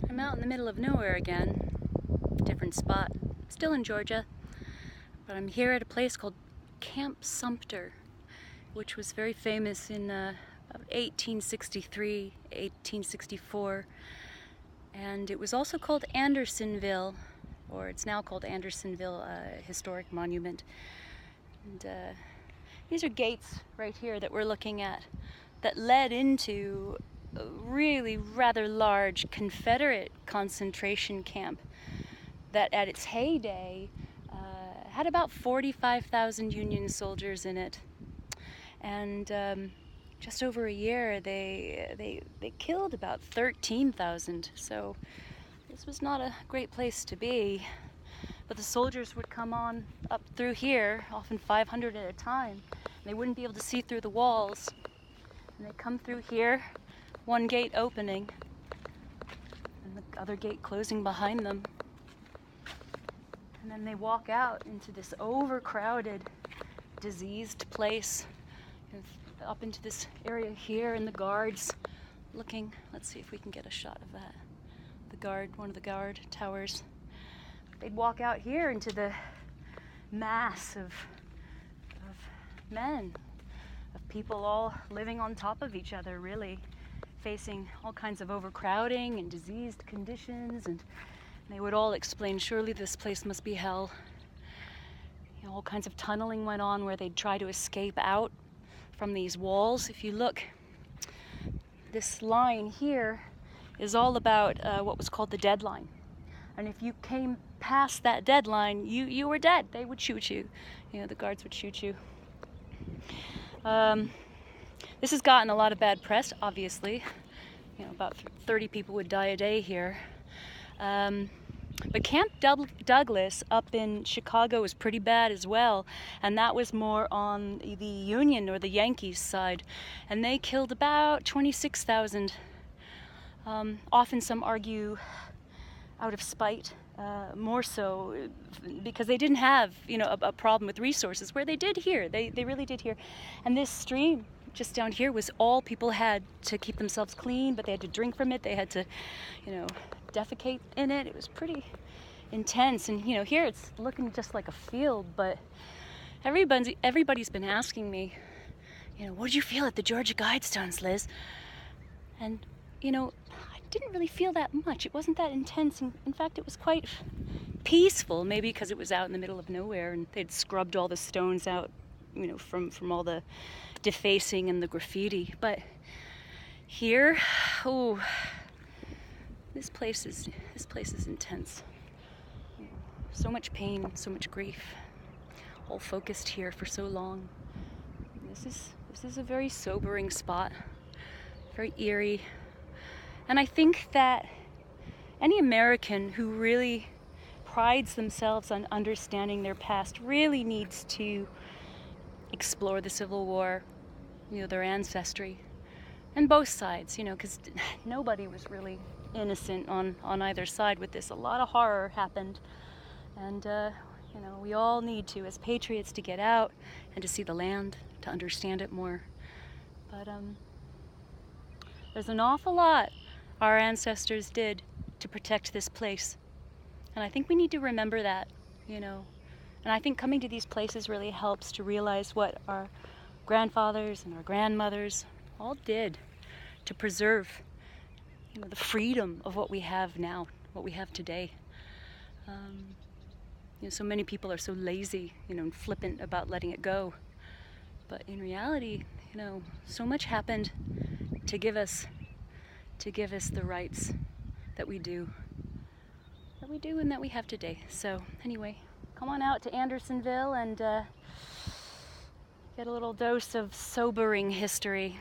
I'm out in the middle of nowhere again, different spot, still in Georgia, but I'm here at a place called Camp Sumter, which was very famous in 1863, 1864, and it was also called Andersonville, or it's now called Andersonville Historic Monument. And these are gates right here that we're looking at that led into a really rather large Confederate concentration camp that at its heyday had about 45,000 Union soldiers in it. And just over a year they killed about 13,000, so this was not a great place to be. But the soldiers would come on up through here, often 500 at a time. They wouldn't be able to see through the walls. And they come through here, one gate opening, and the other gate closing behind them. And then they walk out into this overcrowded, diseased place, up into this area here, and the guards looking. Let's see if we can get a shot of that. One of the guard towers. They'd walk out here into the mass of men, of people all living on top of each other, really, facing all kinds of overcrowding and diseased conditions, and they would all explain, surely this place must be hell. You know, all kinds of tunneling went on where they'd try to escape out from these walls. If you look, this line here is all about what was called the deadline. And if you came past that deadline, you were dead. They would shoot you. You know, the guards would shoot you. This has gotten a lot of bad press, obviously. You know, about 30 people would die a day here. But Camp Douglas up in Chicago was pretty bad as well, and that was more on the Union or the Yankees side, and they killed about 26,000. Often some argue out of spite, more so because they didn't have, you know, a problem with resources, where they did here. They really did here. And this stream just down here was all people had to keep themselves clean, but they had to drink from it. They had to, you know, defecate in it. It was pretty intense. And, you know, here it's looking just like a field, but everybody's been asking me, you know, what did you feel at the Georgia Guidestones, Liz? And, you know, I didn't really feel that much. It wasn't that intense. And in fact, it was quite peaceful, maybe because it was out in the middle of nowhere and they'd scrubbed all the stones out, you know, from all the defacing and the graffiti. But here, oh, this place is intense. So much pain, so much grief, all focused here for so long. This is a very sobering spot, very eerie. And I think that any American who really prides themselves on understanding their past really needs to explore the Civil War, you know, their ancestry, and both sides, you know, because nobody was really innocent on either side with this. A lot of horror happened, and you know, we all need to, as patriots, to get out and to see the land, to understand it more. But there's an awful lot our ancestors did to protect this place, and I think we need to remember that, you know. And I think coming to these places really helps to realize what our grandfathers and our grandmothers all did to preserve, you know, the freedom of what we have now, what we have today. You know, so many people are so lazy, you know, and flippant about letting it go. But in reality, you know, so much happened to give us the rights that we do and that we have today. So anyway, come on out to Andersonville and get a little dose of sobering history.